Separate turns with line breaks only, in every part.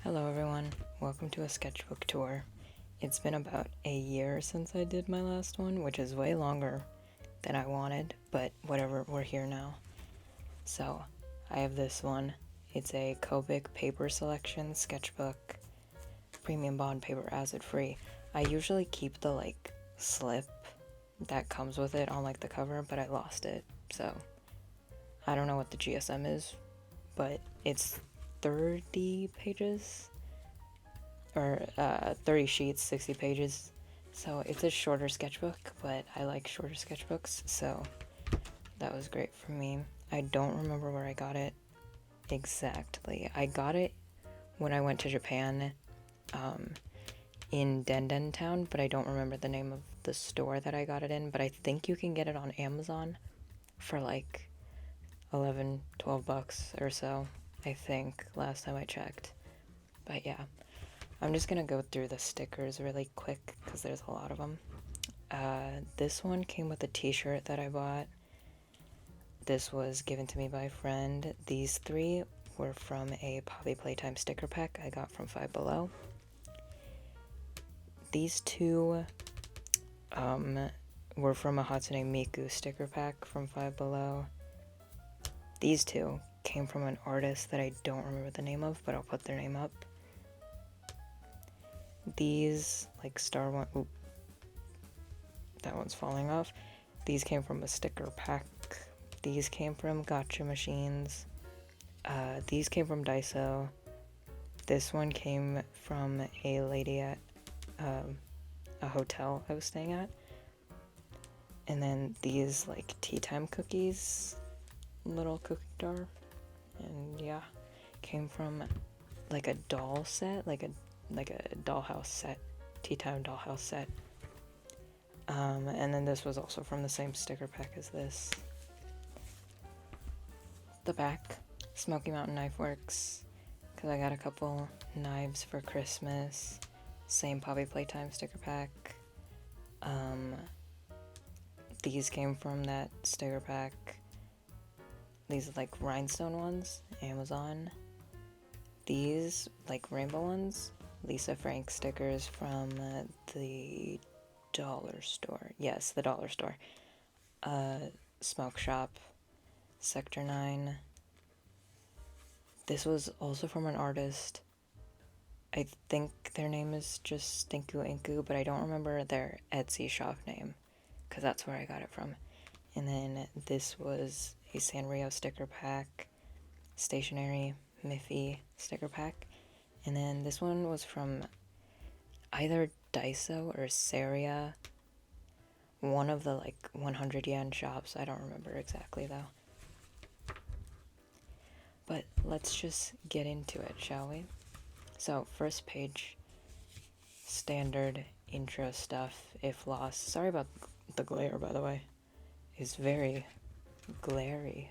Hello everyone, welcome to a sketchbook tour. It's been about a year since I did my last one, which is way longer than I wanted, but whatever, we're here now. So, I have this one. It's a Copic paper selection sketchbook, premium bond paper acid free. I usually keep the slip that comes with it on the cover, but I lost it, so I don't know what the GSM is, but it's 30 pages or 30 sheets, 60 pages. So it's a shorter sketchbook, but I like shorter sketchbooks, so that was great for me. I don't remember where I got it exactly. I got it when I went to Japan in Denden Town, but I don't remember the name of the store that I got it in, but I think you can get it on Amazon for 11, 12 bucks or so, I think, last time I checked. But yeah, I'm just gonna go through the stickers really quick because there's a lot of them. This one came with a t-shirt that I bought. This was given to me by a friend. These three were from a Poppy Playtime sticker pack I got from Five Below. These two were from a Hatsune Miku sticker pack from Five Below. These two came from an artist that I don't remember the name of, but I'll put their name up. These, Star One... Oop. That one's falling off. These came from a sticker pack. These came from Gotcha Machines. These came from Daiso. This one came from a lady at a hotel I was staying at. And then these, tea time cookies, little cookie jar. And yeah, came from, a doll set, like a dollhouse set, tea time dollhouse set. And then this was also from the same sticker pack as this. The back, Smoky Mountain Knife Works, because I got a couple knives for Christmas. Same Poppy Playtime sticker pack. These came from that sticker pack. These are rhinestone ones, Amazon. These rainbow ones, Lisa Frank stickers from the dollar store. Yes, the dollar store. Smoke Shop, Sector 9. This was also from an artist. I think their name is just Stinku Inku, but I don't remember their Etsy shop name, because that's where I got it from. And then this was a Sanrio sticker pack, stationery, Miffy sticker pack. And then this one was from either Daiso or Saria, one of the 100 yen shops. I don't remember exactly though. But let's just get into it, shall we? So, first page, standard intro stuff, if lost. Sorry about the glare, by the way. It's very glary.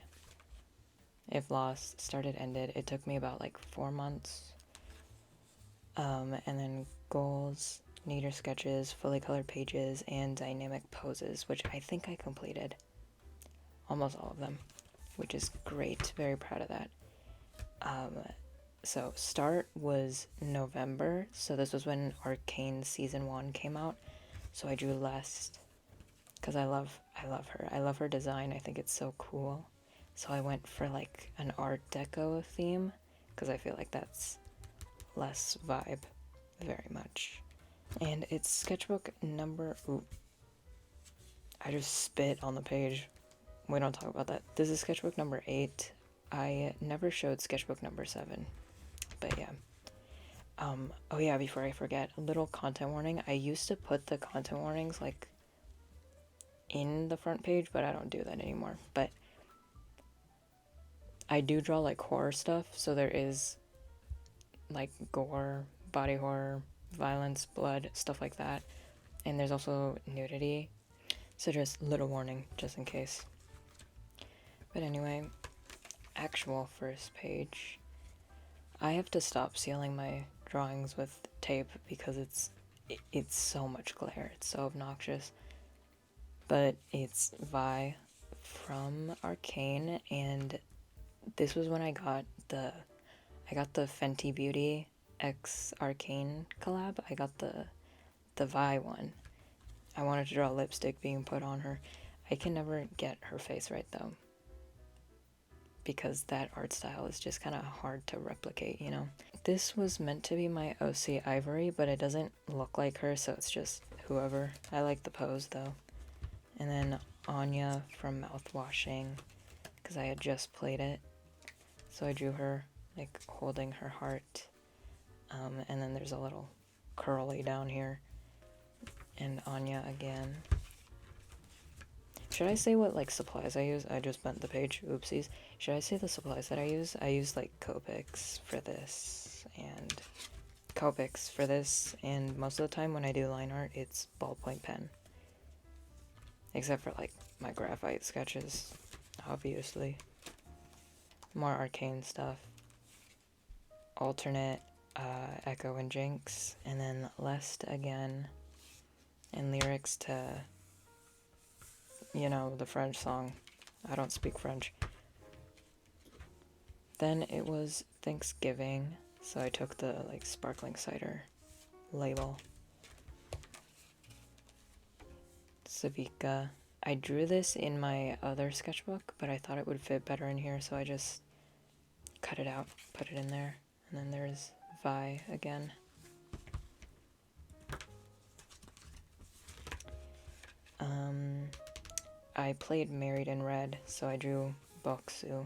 If lost, started, ended. It took me about 4 months. And then goals, neater sketches, fully colored pages, and dynamic poses, which I think I completed. Almost all of them, which is great. Very proud of that. So start was November, so this was when Arcane Season 1 came out. So I drew less, because I love her. I love her design. I think it's so cool. So I went for an Art Deco theme, because I feel like that's less vibe, very much. And it's sketchbook number... Ooh. I just spit on the page. We don't talk about that. This is sketchbook number 8. I never showed sketchbook number 7. But yeah. Oh yeah, before I forget, a little content warning. I used to put the content warnings in the front page, but I don't do that anymore. But I do draw horror stuff, so there is gore, body horror, violence, blood, stuff like that. And there's also nudity. So just little warning, just in case. But anyway, actual first page. I have to stop sealing my drawings with tape because it's so much glare. It's so obnoxious. But it's Vi from Arcane, and this was when I got the Fenty Beauty X Arcane collab. I got the Vi one. I wanted to draw lipstick being put on her. I can never get her face right though, because that art style is just kind of hard to replicate, you know? This was meant to be my OC Ivory, but it doesn't look like her, so it's just whoever. I like the pose though. And then Anya from Mouthwashing, because I had just played it. So I drew her like holding her heart. And then there's a little curly down here. And Anya again. Should I say what like supplies I use? I just bent the page. Oopsies. Should I say the supplies that I use? I use like Copics for this and most of the time when I do line art it's ballpoint pen. Except for like my graphite sketches, obviously. More arcane stuff. Alternate, Echo and Jinx, and then Lest again. And lyrics to, you know, the French song. I don't speak French. Then it was Thanksgiving, so I took the like sparkling cider label. Savika. I drew this in my other sketchbook, but I thought it would fit better in here, so I just cut it out, put it in there. And then there's Vi again. I played Married in Red, so I drew Boksu.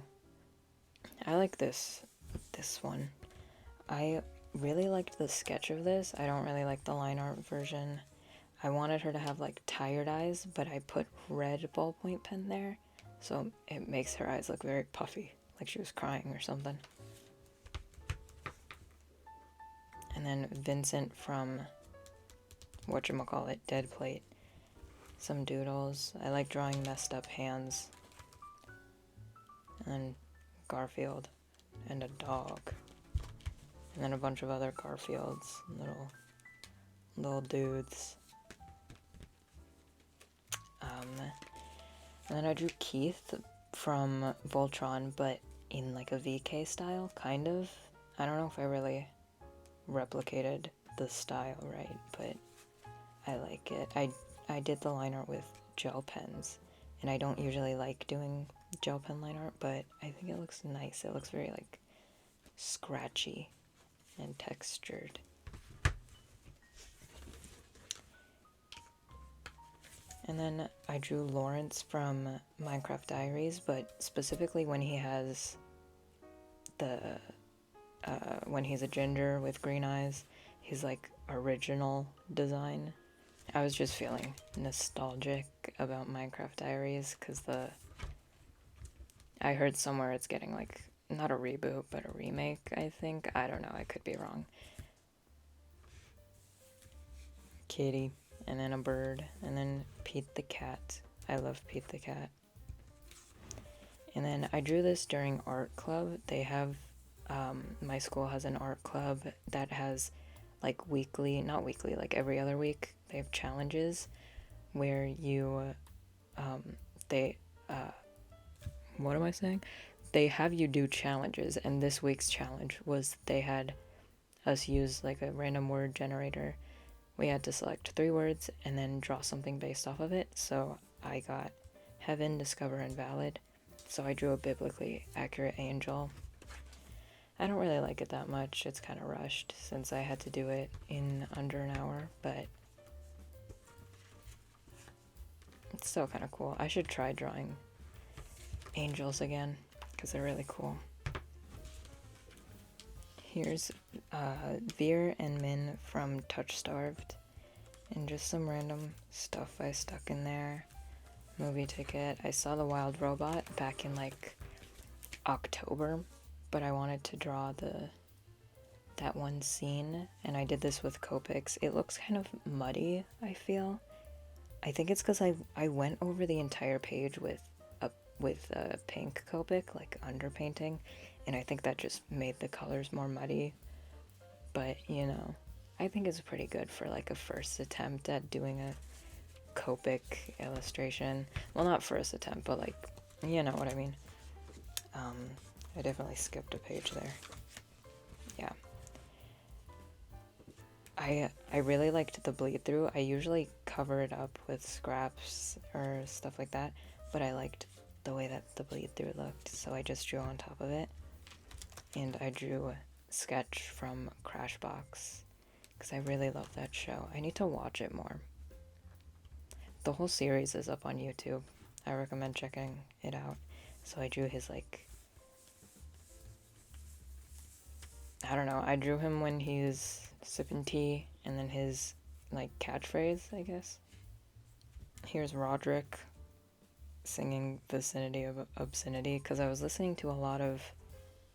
I like this one. I really liked the sketch of this. I don't really like the line art version. I wanted her to have like tired eyes, but I put red ballpoint pen there, so it makes her eyes look very puffy, like she was crying or something. And then Vincent from whatchamacallit, Dead Plate. Some doodles. I like drawing messed up hands. And Garfield. And a dog. And then a bunch of other Garfields. Little dudes. And then I drew Keith from Voltron, but in like a VK style, kind of. I don't know if I really replicated the style right, but I like it. I did the line art with gel pens, and I don't usually like doing gel pen line art, but I think it looks nice. It looks very like scratchy and textured. And then I drew Lawrence from Minecraft Diaries, but specifically when he has when he's a ginger with green eyes, his like original design. I was just feeling nostalgic about Minecraft Diaries because I heard somewhere it's getting like not a reboot but a remake, I think. I don't know, I could be wrong. Kitty, and then a bird, and then Pete the cat. I love Pete the cat. And then I drew this during art club. They have my school has an art club that has like not weekly, like every other week, they have challenges where you, what am I saying? They have you do challenges, and this week's challenge was they had us use like a random word generator. We had to select 3 words and then draw something based off of it. So I got heaven, discover, and valid. So I drew a biblically accurate angel. I don't really like it that much. It's kind of rushed since I had to do it in under an hour, but it's still kind of cool. I should try drawing angels again because they're really cool. Here's Veer and Min from Touch Starved, and just some random stuff I stuck in there. Movie ticket. I saw The Wild Robot back in like October, but I wanted to draw that one scene, and I did this with Copics. It looks kind of muddy, I feel. I think it's because I went over the entire page with a pink Copic, like underpainting, and I think that just made the colors more muddy. But, you know, I think it's pretty good for like a first attempt at doing a Copic illustration. Well, not first attempt, but like, you know what I mean. I definitely skipped a page there. Yeah. I really liked the bleed through. I usually cover it up with scraps or stuff like that, but I liked the way that the bleed through looked, so I just drew on top of it. And I drew a sketch from Crashbox because I really love that show. I need to watch it more. The whole series is up on YouTube. I recommend checking it out. So I drew his, like, I don't know, I drew him when he's sipping tea, and then his, like, catchphrase, I guess. Here's Roderick singing Vicinity of Obscenity, because I was listening to a lot of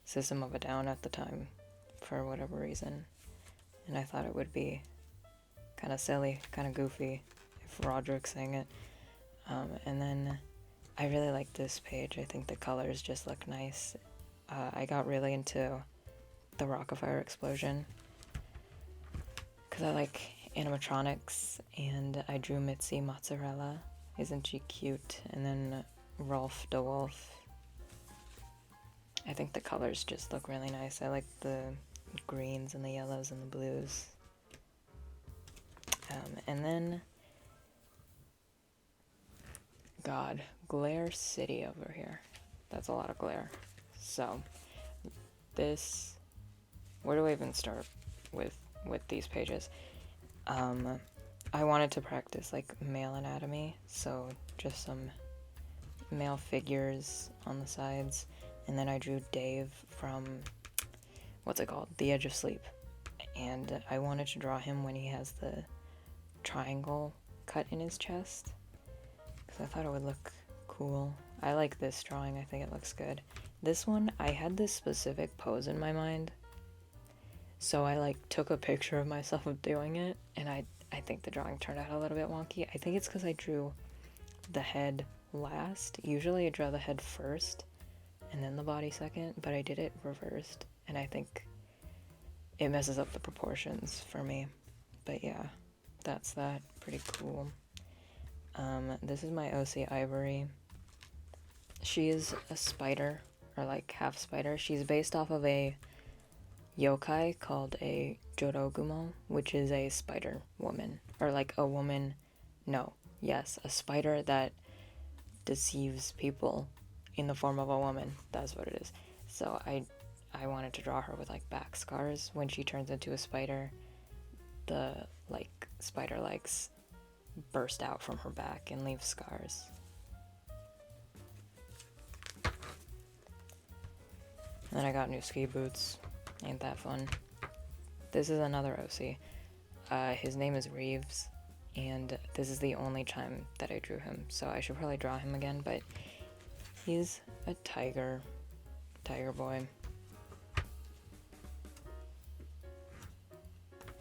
System of a Down at the time, for whatever reason, and I thought it would be kind of silly, kind of goofy, if Roderick sang it. And then I really like this page. I think the colors just look nice. I got really into the Rockafire explosion because I like animatronics, and I drew Mitzi Mozzarella. Isn't she cute? And then Rolf DeWolf. I think the colors just look really nice. I like the greens and the yellows and the blues. And then, God, Glare City over here. That's a lot of glare. So, this, where do I even start with these pages? I wanted to practice like male anatomy, so just some male figures on the sides, and then I drew Dave from, what's it called? The Edge of Sleep. And I wanted to draw him when he has the triangle cut in his chest, because I thought it would look cool. I like this drawing. I think it looks good. This one, I had this specific pose in my mind, so I like took a picture of myself doing it, and I think the drawing turned out a little bit wonky. I think it's because I drew the head last. Usually I draw the head first and then the body second, but I did it reversed, and I think it messes up the proportions for me. But yeah, that's that. Pretty cool. This is my OC Ivory. She is a spider, or like half spider. She's based off of a yokai called a Jorogumo, which is a spider woman, or like a woman, a spider that deceives people in the form of a woman. That's what it is. So I wanted to draw her with like back scars. When she turns into a spider, the like spider legs burst out from her back and leave scars. And then I got new ski boots. Ain't that fun? This is another OC. His name is Reeves, and this is the only time that I drew him, so I should probably draw him again, but he's a tiger boy.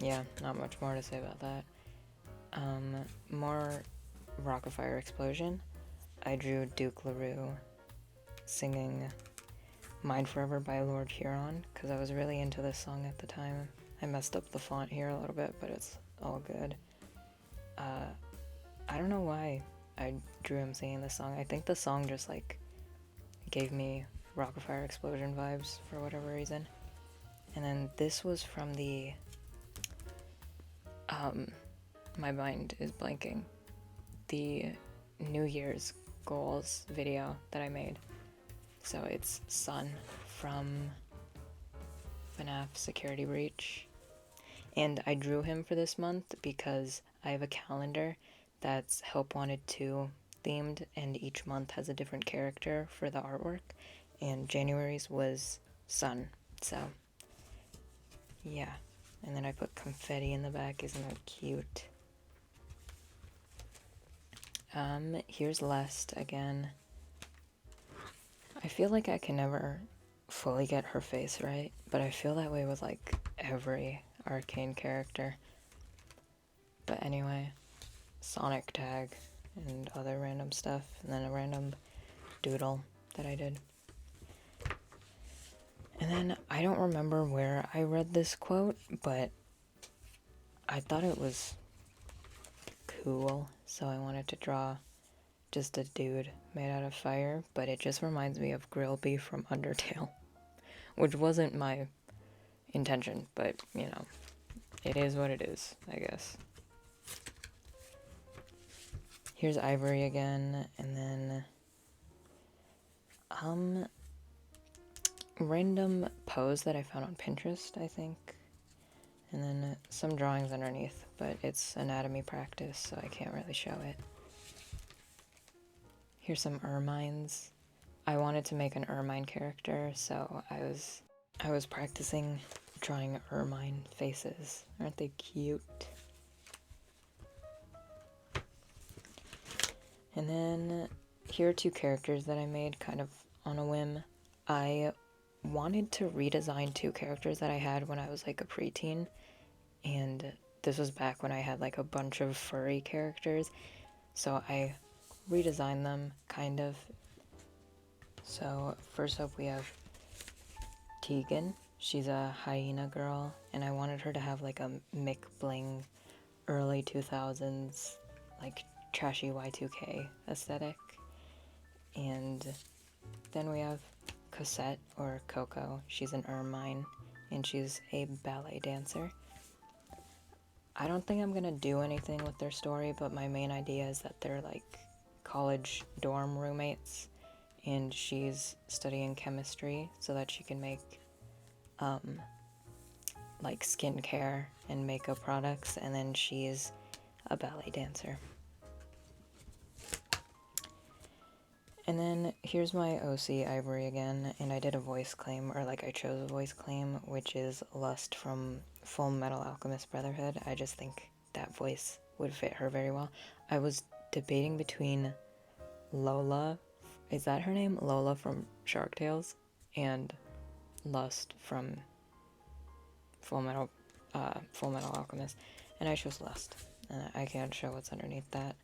Yeah, not much more to say about that. More Rockafire Explosion. I drew Duke LaRue singing Mine Forever by Lord Huron, because I was really into this song at the time. I messed up the font here a little bit, but it's all good. I don't know why I drew him singing this song. I think the song just like gave me Rockafire Explosion vibes for whatever reason. And then this was from the my mind is blanking. The New Year's goals video that I made. So it's Sun from FNAF Security Breach. And I drew him for this month because I have a calendar that's Help Wanted 2 themed, and each month has a different character for the artwork. And January's was Sun. So, yeah. And then I put confetti in the back. Isn't that cute? Here's Lest again. I feel like I can never fully get her face right, but I feel that way with like every Arcane character. But anyway, Sonic tag and other random stuff, and then a random doodle that I did. And then I don't remember where I read this quote, but I thought it was cool, so I wanted to draw just a dude made out of fire, but it just reminds me of Grillby from Undertale, which wasn't my intention, but, you know, it is what it is, I guess. Here's Ivory again, and then random pose that I found on Pinterest, I think. And then some drawings underneath, but it's anatomy practice, so I can't really show it. Here's some ermines. I wanted to make an ermine character, so I was practicing drawing ermine faces. Aren't they cute? And then here are two characters that I made kind of on a whim. I wanted to redesign two characters that I had when I was like a preteen, and this was back when I had like a bunch of furry characters, so I redesigned them kind of. So first up we have Tegan. She's a hyena girl, and I wanted her to have like a Mick Bling early 2000s like trashy Y2K aesthetic. And then we have Cosette, or Coco. She's an ermine, and she's a ballet dancer. I don't think I'm gonna do anything with their story, but my main idea is that they're like college dorm roommates, and she's studying chemistry so that she can make like skincare and makeup products, and then she's a ballet dancer. And then here's my OC Ivory again, and I did a voice claim, or like I chose a voice claim, which is Lust from Full Metal Alchemist Brotherhood. I just think that voice would fit her very well. I was debating between Lola, is that her name? Lola from Shark Tales, and Lust from Full Metal Alchemist, and I chose Lust, and I can't show what's underneath that.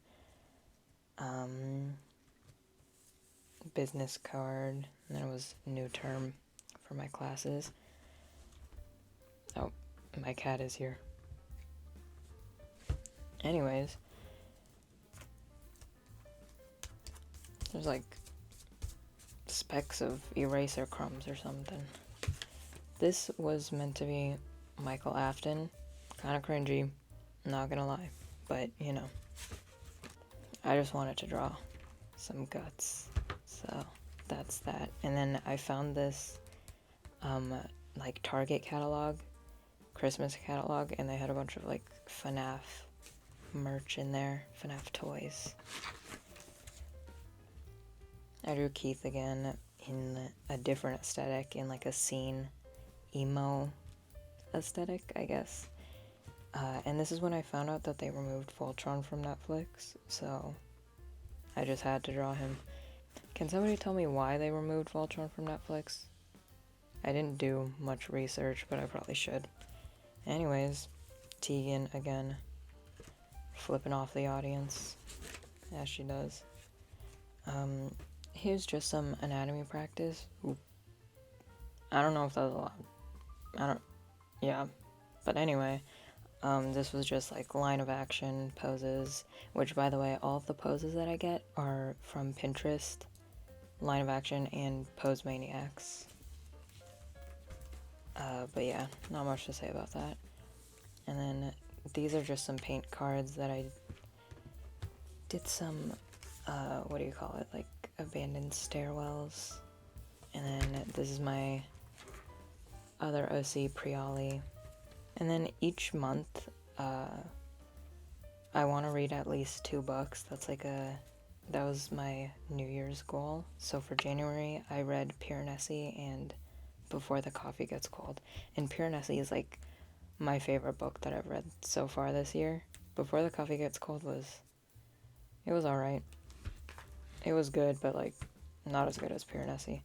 Business card, and then it was new term for my classes. Oh, my cat is here. Anyways, there's like specks of eraser crumbs or something. This was meant to be Michael Afton. Kind of cringy, not gonna lie, but you know, I just wanted to draw some guts. So that's that. And then I found this like Target catalog, Christmas catalog, and they had a bunch of like FNAF merch in there, FNAF toys. I drew Keith again in a different aesthetic, in like a scene emo aesthetic, I guess. And this is when I found out that they removed Voltron from Netflix, so I just had to draw him. Can somebody tell me why they removed Voltron from Netflix? I didn't do much research, but I probably should. Anyways, Tegan again, flipping off the audience, as she does. Here's just some anatomy practice. Ooh. I don't know if that was allowed. Yeah. But anyway, this was just like line of action poses, which by the way, all of the poses that I get are from Pinterest, line of action, and Pose Maniacs. But yeah, not much to say about that. And then these are just some paint cards that I did some, what do you call it, like abandoned stairwells. And then this is my other OC Prioli. And then each month, I want to read at least 2 books. That was my New Year's goal. So for January, I read Piranesi and Before the Coffee Gets Cold. And Piranesi is like my favorite book that I've read so far this year. Before the Coffee Gets Cold was alright. It was good, but like not as good as Piranesi.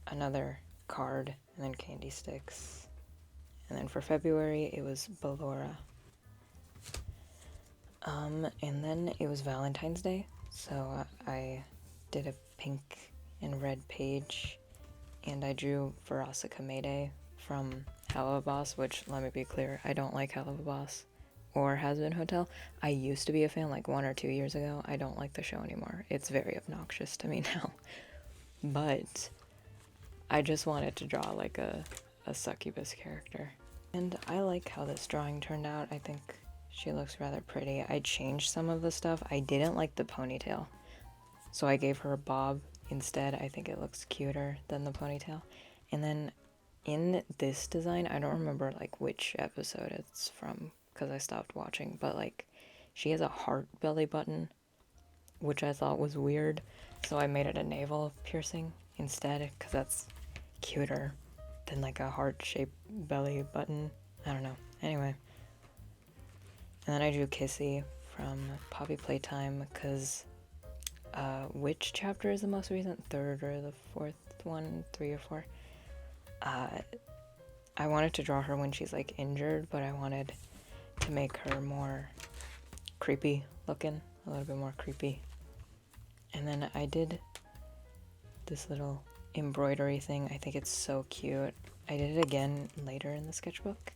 Another card, and then candy sticks. And then for February, it was Ballora. And then it was Valentine's Day, so I did a pink and red page, and I drew Verasica Mayday from Hell of a Boss, which, let me be clear, I don't like Hell of a Boss or Has Been Hotel. I used to be a fan like 1 or 2 years ago. I don't like the show anymore. It's very obnoxious to me now. But I just wanted to draw like a succubus character. And I like how this drawing turned out. I think she looks rather pretty. I changed some of the stuff. I didn't like the ponytail, so I gave her a bob instead. I think it looks cuter than the ponytail. And then in this design, I don't remember like which episode it's from because I stopped watching, but like she has a heart belly button, which I thought was weird, so I made it a navel piercing instead because that's cuter than like a heart-shaped belly button. I don't know. Anyway. And then I drew Kissy from Poppy Playtime because which chapter is the most recent? Third or the fourth one? 3 or 4? I wanted to draw her when she's like injured, but I wanted to make her more creepy looking, a little bit more creepy. And then I did this little embroidery thing. I think it's so cute. I did it again later in the sketchbook,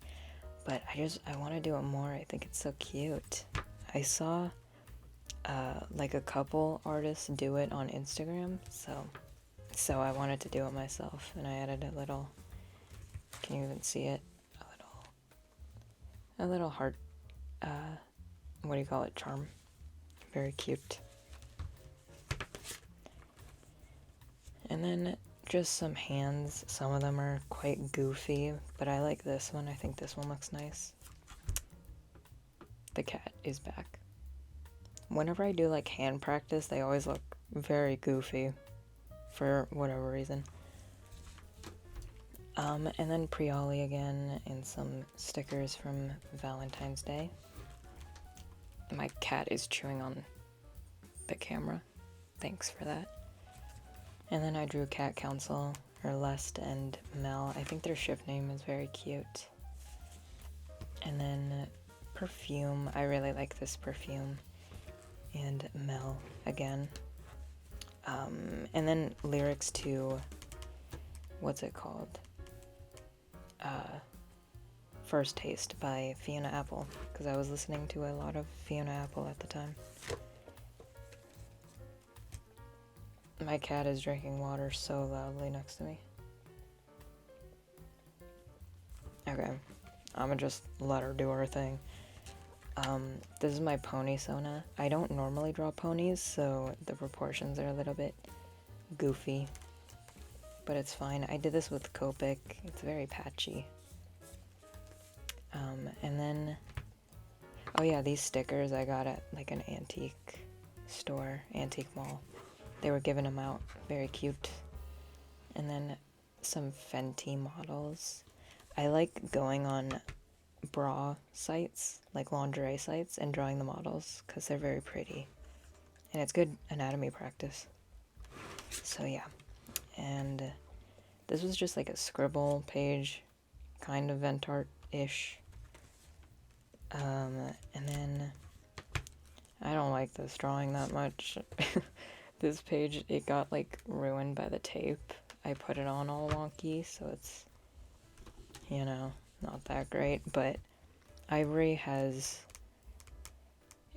but I want to do it more. I think it's so cute. I saw like a couple artists do it on Instagram, so I wanted to do it myself, and I added a little, can you even see it? A little heart, what do you call it, charm. Very cute. And then just some hands. Some of them are quite goofy, but I like this one. I think this one looks nice. The cat is back. Whenever I do like hand practice, they always look very goofy for whatever reason. And then Prioli again, and some stickers from Valentine's Day. My cat is chewing on the camera. Thanks for that. And then I drew Cat Council, or Lest and Mel. I think their ship name is very cute. And then Perfume. I really like this perfume. And Mel again. And then lyrics to, what's it called? First Taste by Fiona Apple, because I was listening to a lot of Fiona Apple at the time. My cat is drinking water so loudly next to me. Okay, I'm gonna just let her do her thing. This is my pony Sona. I don't normally draw ponies, so the proportions are a little bit goofy, but it's fine. I did this with Copic. It's very patchy. And then, oh yeah, these stickers I got at like an antique store, antique mall. They were giving them out. Very cute. And then some Fenty models. I like going on bra sites, like lingerie sites, and drawing the models because they're very pretty. And it's good anatomy practice. So yeah. And this was just like a scribble page, kind of vent art-ish. And then I don't like this drawing that much. This page, it got like ruined by the tape. I put it on all wonky, so it's, you know, not that great. But Ivory has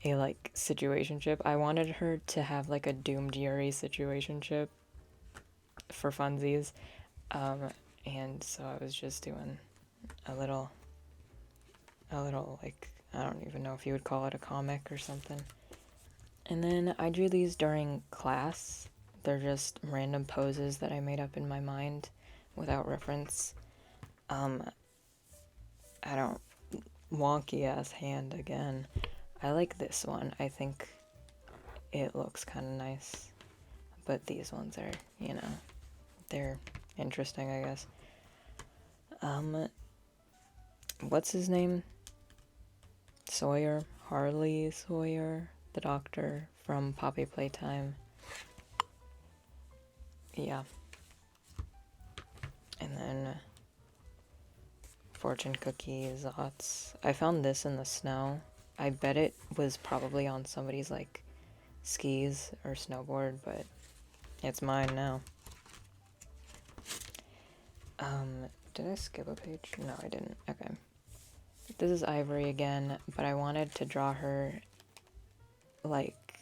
a like situationship. I wanted her to have like a doomed Yuri situationship for funsies. And so I was just doing a little like, I don't even know if you would call it a comic or something. And then I drew these during class. They're just random poses that I made up in my mind without reference. Wonky ass hand again. I like this one. I think it looks kind of nice. But these ones are, you know, they're interesting, I guess. What's his name? Sawyer, Harley Sawyer, the doctor from Poppy Playtime. Yeah. And then Fortune Cookies, Zots. I found this in the snow. I bet it was probably on somebody's like skis or snowboard, but it's mine now. Did I skip a page? No, I didn't. Okay. This is Ivory again, but I wanted to draw her like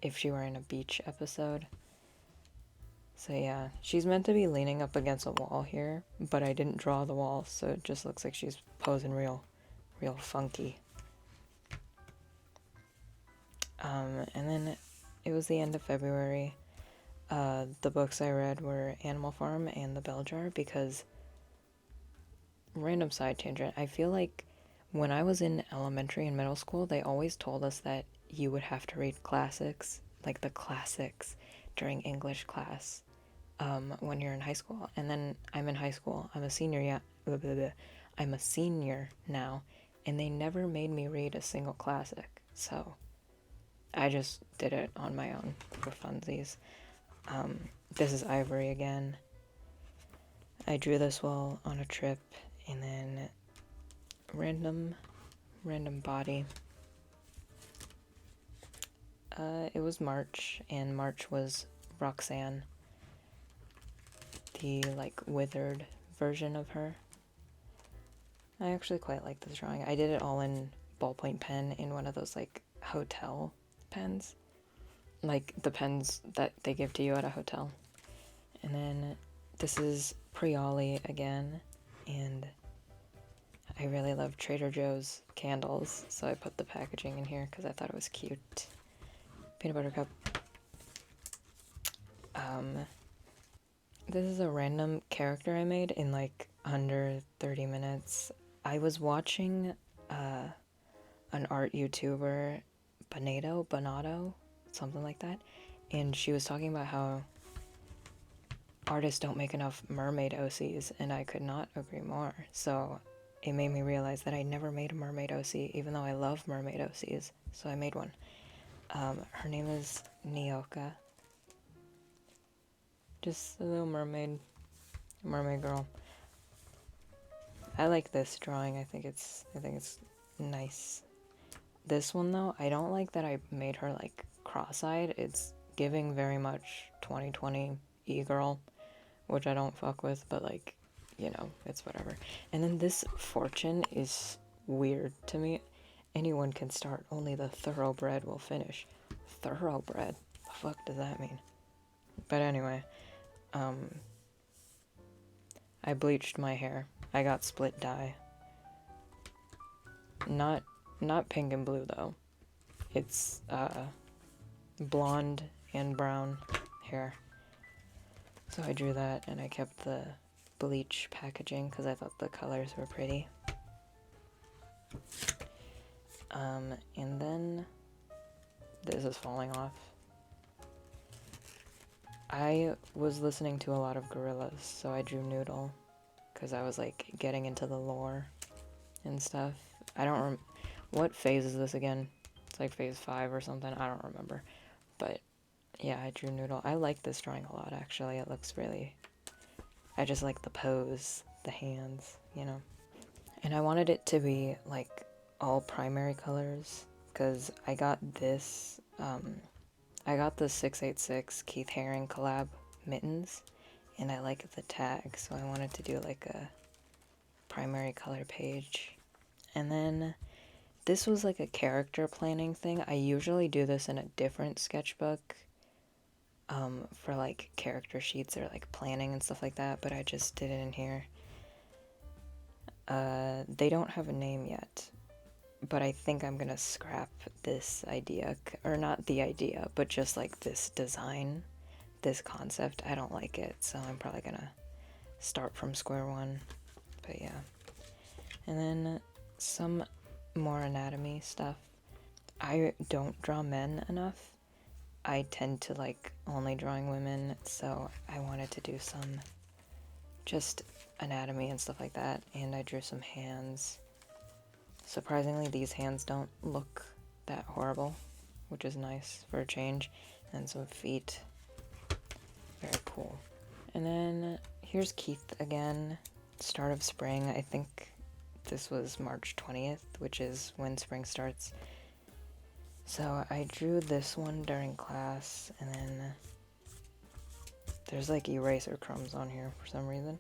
if she were in a beach episode. So yeah, she's meant to be leaning up against a wall here, but I didn't draw the wall, so it just looks like she's posing real funky. And then it was the end of February. The books I read were Animal Farm and The Bell Jar because, random side tangent, I feel like when I was in elementary and middle school, they always told us that you would have to read classics, like the classics, during English class when you're in high school. And then I'm in high school. I'm a senior, yeah. Blah, blah, blah. I'm a senior now, and they never made me read a single classic. So I just did it on my own for funsies. This is Ivory again. I drew this while on a trip, and then random body. It was March, and March was Roxanne, the like withered version of her. I actually quite like this drawing. I did it all in ballpoint pen in one of those like hotel pens, like the pens that they give to you at a hotel. And then this is Prioli again, and I really love Trader Joe's candles, so I put the packaging in here because I thought it was cute. Peanut butter cup. This is a random character I made in like under 30 minutes. I was watching an art YouTuber, Bonato, something like that, and she was talking about how artists don't make enough mermaid OCs, and I could not agree more. So it made me realize that I never made a mermaid OC, even though I love mermaid OCs, so I made one. Her name is Nyoka. Just a little mermaid girl. I like this drawing. I think it's nice. This one though, I don't like that I made her like cross-eyed. It's giving very much 2020 e-girl, which I don't fuck with, but like, you know, it's whatever. And then this fortune is weird to me. Anyone can start, only the thoroughbred will finish. Thoroughbred? The fuck does that mean? But anyway, I bleached my hair. I got split dye. Not pink and blue though. It's blonde and brown hair. So I drew that, and I kept the bleach packaging because I thought the colors were pretty. And then this is falling off. I was listening to a lot of Gorillaz, so I drew Noodle because I was like getting into the lore and stuff. I don't what phase is this again? It's like phase 5 or something. I don't remember. But yeah, I drew Noodle. I like this drawing a lot, actually. It looks really... I just like the pose, the hands, you know. And I wanted it to be like all primary colors because I got this... I got the 686 Keith Haring collab mittens, and I like the tag, so I wanted to do like a primary color page. And then this was like a character planning thing. I usually do this in a different sketchbook for like character sheets or like planning and stuff like that, but I just did it in here. They don't have a name yet, but I think I'm gonna scrap this idea, or not the idea, but just like this design, this concept. I don't like it, so I'm probably gonna start from square one. But yeah. And then some more anatomy stuff. I don't draw men enough. I tend to like only drawing women, so I wanted to do some just anatomy and stuff like that, and I drew some hands. Surprisingly, these hands don't look that horrible, which is nice for a change. And some feet. Very cool. And then here's Keith again. Start of spring. I think this was March 20th, which is when spring starts. So I drew this one during class, and then there's like eraser crumbs on here for some reason.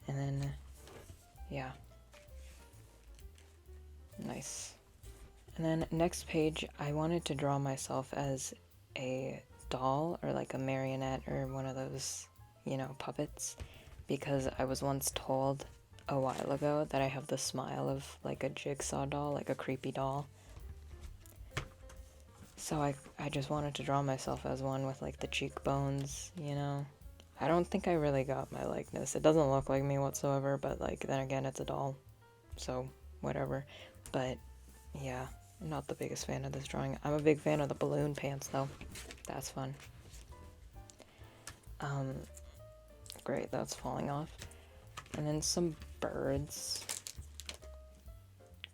And then, yeah. Nice. And then next page, I wanted to draw myself as a doll or like a marionette or one of those you know, puppets, because I was once told a while ago that I have the smile of like a jigsaw doll, like a creepy doll. So I just wanted to draw myself as one with like the cheekbones, you know. I don't think I really got my likeness. It doesn't look like me whatsoever, but like then again it's a doll, so whatever. But yeah, I'm not the biggest fan of this drawing. I'm a big fan of the balloon pants though. That's fun. Great, that's falling off. And then some birds.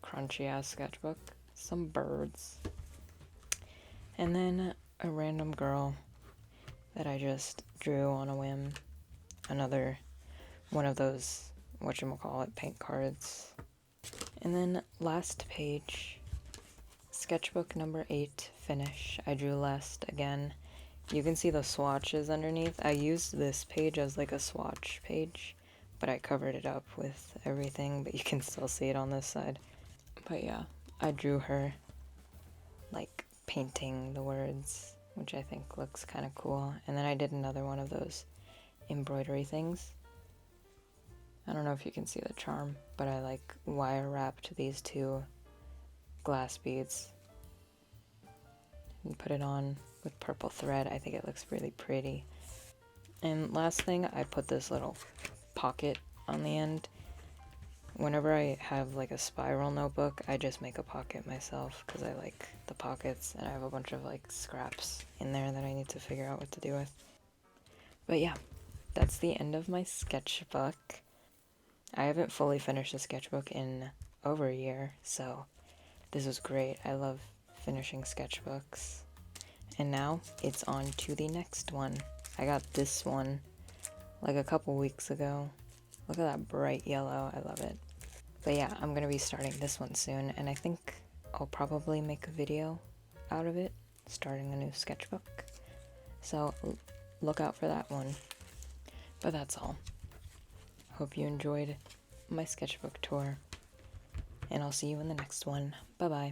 Crunchy ass sketchbook. Some birds. And then a random girl that I just drew on a whim. Another one of those, whatchamacallit, paint cards. And then last page, sketchbook number 8, finish. I drew last again. You can see the swatches underneath. I used this page as like a swatch page, but I covered it up with everything, but you can still see it on this side. But yeah, I drew her like painting the words, which I think looks kind of cool. And then I did another one of those embroidery things. I don't know if you can see the charm, but I like wire wrapped these 2 glass beads and put it on with purple thread. I think it looks really pretty. And last thing, I put this little pocket on the end. Whenever I have like a spiral notebook, I just make a pocket myself because I like the pockets, and I have a bunch of like scraps in there that I need to figure out what to do with. But yeah, that's the end of my sketchbook. I haven't fully finished a sketchbook in over a year, so this was great. I love finishing sketchbooks. And now it's on to the next one. I got this one like a couple weeks ago. Look at that bright yellow. I love it. But yeah, I'm going to be starting this one soon, and I think I'll probably make a video out of it, starting a new sketchbook. So look out for that one. But that's all. Hope you enjoyed my sketchbook tour, and I'll see you in the next one. Bye-bye.